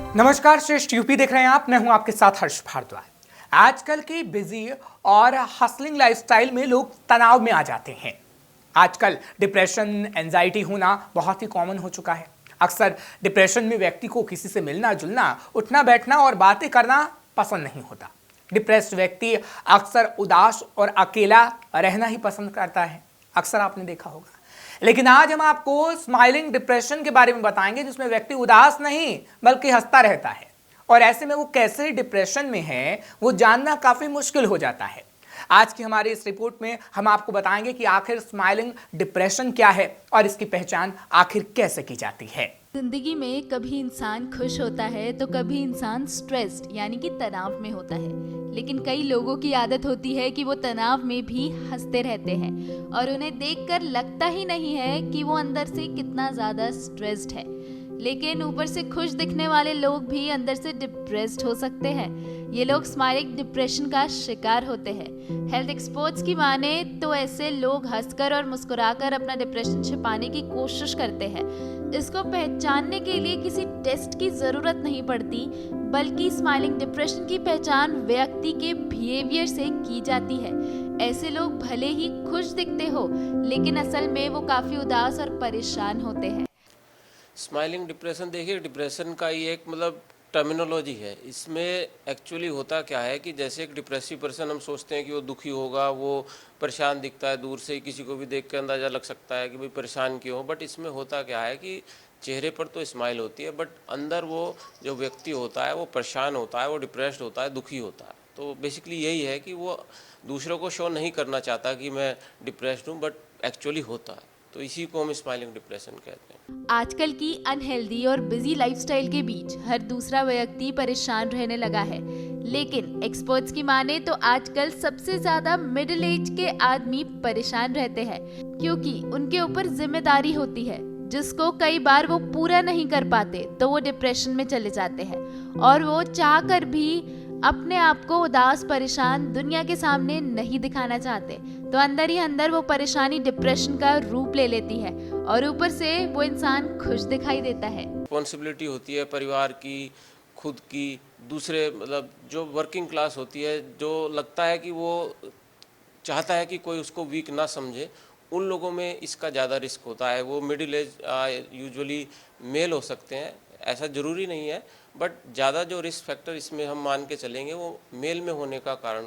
नमस्कार, श्रेष्ठ यूपी देख रहे हैं आप। मैं हूं आपके साथ हर्ष भारद्वाज। आजकल की बिजी और हसलिंग लाइफस्टाइल में लोग तनाव में आ जाते हैं। आजकल डिप्रेशन, एंजाइटी होना बहुत ही कॉमन हो चुका है। अक्सर डिप्रेशन में व्यक्ति को किसी से मिलना जुलना, उठना बैठना और बातें करना पसंद नहीं होता। डिप्रेस्ड व्यक्ति अक्सर उदास और अकेला रहना ही पसंद करता है, अक्सर आपने देखा होगा। लेकिन आज हम आपको स्माइलिंग डिप्रेशन के बारे में बताएंगे, जिसमें व्यक्ति उदास नहीं बल्कि हंसता रहता है। और ऐसे में वो कैसे डिप्रेशन में है, वो जानना काफी मुश्किल हो जाता है। आज की हमारी इस रिपोर्ट में हम आपको बताएंगे कि आखिर स्माइलिंग डिप्रेशन क्या है और इसकी पहचान आखिर कैसे की जाती है। जिंदगी में कभी इंसान खुश होता है तो कभी इंसान स्ट्रेस्ड यानी कि तनाव में होता है। लेकिन कई लोगों की आदत होती है कि वो तनाव में भी हंसते रहते हैं और उन्हें देखकर लगता ही नहीं है कि वो अंदर से कितना ज्यादा स्ट्रेस्ड है। लेकिन ऊपर से खुश दिखने वाले लोग भी अंदर से डिप्रेस्ड हो सकते हैं। ये लोग स्माइलिंग डिप्रेशन का शिकार होते हैं। हेल्थ एक्सपर्ट्स की माने तो ऐसे लोग हंसकर और मुस्कुराकर अपना डिप्रेशन छिपाने की कोशिश करते हैं। इसको पहचानने के लिए किसी टेस्ट की जरूरत नहीं पड़ती, बल्कि स्माइलिंग डिप्रेशन की पहचान व्यक्ति के बिहेवियर से की जाती है। ऐसे लोग भले ही खुश दिखते हो, लेकिन असल में वो काफी उदास और परेशान होते हैं। स्माइलिंग डिप्रेशन, देखिए डिप्रेशन का ये एक टर्मिनोलॉजी है। इसमें एक्चुअली होता क्या है कि जैसे एक डिप्रेसिव पर्सन हम सोचते हैं कि वो दुखी होगा, वो परेशान दिखता है, दूर से ही किसी को भी देख के अंदाज़ा लग सकता है कि भाई परेशान क्यों हो। बट इसमें होता क्या है कि चेहरे पर तो स्माइल होती है, बट अंदर वो जो व्यक्ति होता है वो परेशान होता है, वो डिप्रेस्ड होता है, दुखी होता है। तो बेसिकली यही है कि वो दूसरों को शो नहीं करना चाहता कि मैं डिप्रेस्ड हूँ, बट एक्चुअली होता है। तो इसी को हम स्माइलिंग डिप्रेशन कहते हैं। आजकल की अनहेल्दी और बिजी लाइफस्टाइल के बीच हर दूसरा व्यक्ति परेशान रहने लगा है। लेकिन एक्सपर्ट्स की माने तो आजकल सबसे ज्यादा मिडिल एज के आदमी परेशान रहते हैं, क्योंकि उनके ऊपर जिम्मेदारी होती है जिसको कई बार वो पूरा नहीं कर पाते, तो वो डिप्रेशन में चले जाते हैं और वो चाह कर भी अपने आप को उदास, परेशान दुनिया के सामने नहीं दिखाना चाहते। तो अंदर ही अंदर वो परेशानी डिप्रेशन का रूप ले लेती है और ऊपर से वो इंसान खुश दिखाई देता है। रिस्पॉन्सिबिलिटी होती है परिवार की, खुद की, दूसरे जो वर्किंग क्लास होती है, जो लगता है कि वो चाहता है कि कोई उसको वीक ना समझे, उन लोगों में इसका ज़्यादा रिस्क होता है। वो मिडिल एज यूजुअली मेल हो सकते हैं, ऐसा ज़रूरी नहीं है, बट ज़्यादा जो रिस्क फैक्टर इसमें हम मान के चलेंगे वो मेल में होने का कारण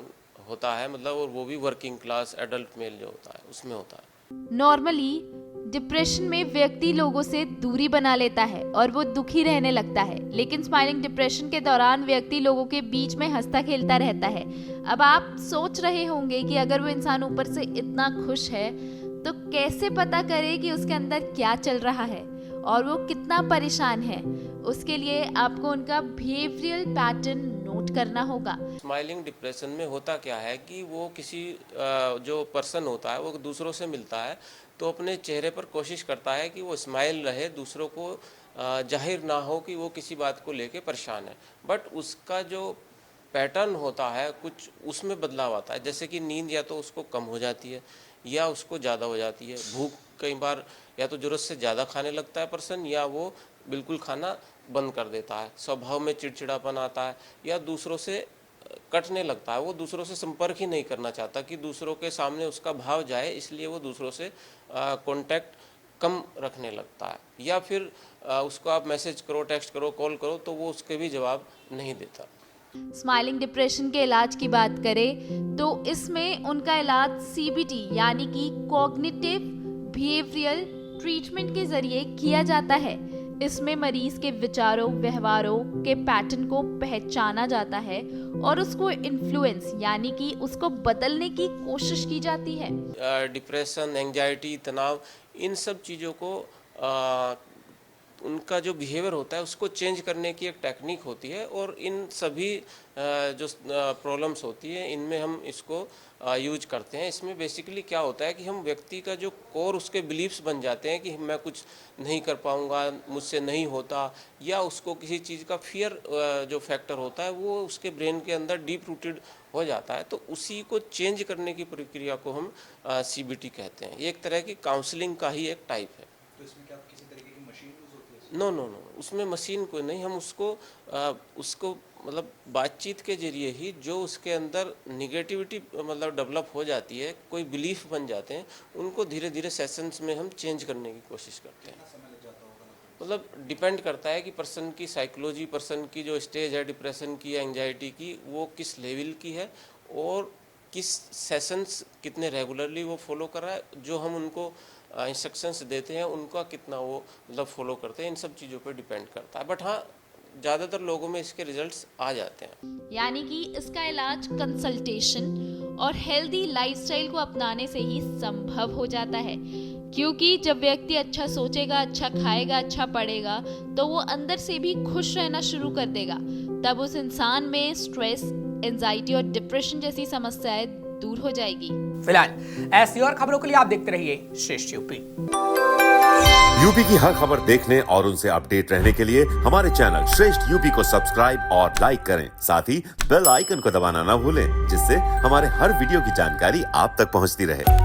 होता है, और वो भी वर्किंग क्लास एडल्ट मेल जो होता है उसमें होता है। नॉर्मली डिप्रेशन में व्यक्ति लोगों से दूरी बना लेता है और वो दुखी रहने लगता है। लेकिन स्माइलिंग डिप्रेशन के दौरान व्यक्ति लोगों के बीच में हंसता खेलता रहता है। अब आप सोच रहे होंगे कि अगर वो इंसान ऊपर से इतना खुश है तो कैसे पता करे कि उसके अंदर क्या चल रहा है और वो कितना परेशान है। उसके लिए आपको उनका बिहेवियरल पैटर्न नोट करना होगा। स्माइलिंग डिप्रेशन में होता क्या है कि वो किसी जो पर्सन होता है वो दूसरों से मिलता है तो अपने चेहरे पर कोशिश करता है कि वो स्माइल रहे, दूसरों को जाहिर ना हो कि वो किसी बात को लेके परेशान है। बट उसका जो पैटर्न होता है कुछ उसमें बदलाव आता है, जैसे कि नींद या तो उसको कम हो जाती है या उसको ज़्यादा हो जाती है। भूख कई बार या तो ज़रूरत से ज़्यादा खाने लगता है पर्सन, या वो बिल्कुल खाना बंद कर देता है। स्वभाव में चिड़चिड़ापन आता है या दूसरों से कटने लगता है। वो दूसरों से संपर्क ही नहीं करना चाहता कि दूसरों के सामने उसका भाव जाए, इसलिए वो दूसरों से कांटेक्ट कम रखने लगता है। या फिर उसको आप मैसेज करो, टेक्स्ट करो, कॉल करो तो वो उसके भी जवाब नहीं देता। स्माइलिंग डिप्रेशन के इलाज की बात करें तो इसमें उनका इलाज सीबीटी यानी कि कॉग्निटिव बिहेवियरल ट्रीटमेंट के जरिए किया जाता है। इसमें मरीज के विचारों, व्यवहारों के पैटर्न को पहचाना जाता है और उसको इन्फ्लुएंस यानी कि उसको बदलने की कोशिश की जाती है। डिप्रेशन, एंजाइटी, तनाव, इन सब चीज़ों को उनका जो बिहेवियर होता है उसको चेंज करने की एक टेक्निक होती है। और इन सभी जो प्रॉब्लम्स होती है इनमें हम इसको यूज करते हैं। इसमें बेसिकली क्या होता है कि हम व्यक्ति का जो कोर उसके बिलीव्स बन जाते हैं कि मैं कुछ नहीं कर पाऊंगा, मुझसे नहीं होता, या उसको किसी चीज़ का फियर जो फैक्टर होता है वो उसके ब्रेन के अंदर डीप रूटेड हो जाता है। तो उसी को चेंज करने की प्रक्रिया को हम सीबीटी कहते हैं। ये एक तरह की काउंसलिंग का ही एक टाइप है। तो इसमें क्या किसी तरीके की मशीन यूज होती है? नो नो नो, उसमें मशीन कोई नहीं, हम उसको मतलब बातचीत के जरिए ही जो उसके अंदर निगेटिविटी मतलब डेवलप हो जाती है, कोई बिलीफ बन जाते हैं, उनको धीरे धीरे सेशंस में हम चेंज करने की कोशिश करते हैं। मतलब डिपेंड करता है कि पर्सन की साइकोलॉजी, पर्सन की जो स्टेज है डिप्रेशन की, एंजाइटी की, वो किस लेवल की है और किस सेशंस कितने रेगुलरली वो फॉलो कर रहा है, जो हम उनको इंस्ट्रक्शंस देते हैं उनका कितना वो मतलब फॉलो करते हैं, इन सब चीज़ों पे डिपेंड करता है। बट हाँ, ज़्यादातर लोगों में इसके रिजल्ट्स आ जाते हैं। यानी कि इसका इलाज कंसल्टेशन और हेल्दी लाइफस्टाइल को अपनाने से ही संभव हो जाता है, क्योंकि जब व्यक्ति अच्छा सोचेगा, अच्छा खाएगा, अच्छा पढ़ेगा, तो वो अंदर से भी खुश रहना शुरू कर देगा। तब उस इंसान में स्ट्रेस, एंजाइटी और डिप्रेशन जैसी समस्याएं दूर हो जाएगी। फिलहाल ऐसी और खबरों के लिए आप देखते रहिए श्रेष्ठ यूपी। यूपी की हर खबर देखने और उनसे अपडेट रहने के लिए हमारे चैनल श्रेष्ठ यूपी को सब्सक्राइब और लाइक करें। साथ ही बेल आइकन को दबाना ना भूलें, जिससे हमारे हर वीडियो की जानकारी आप तक पहुंचती रहे।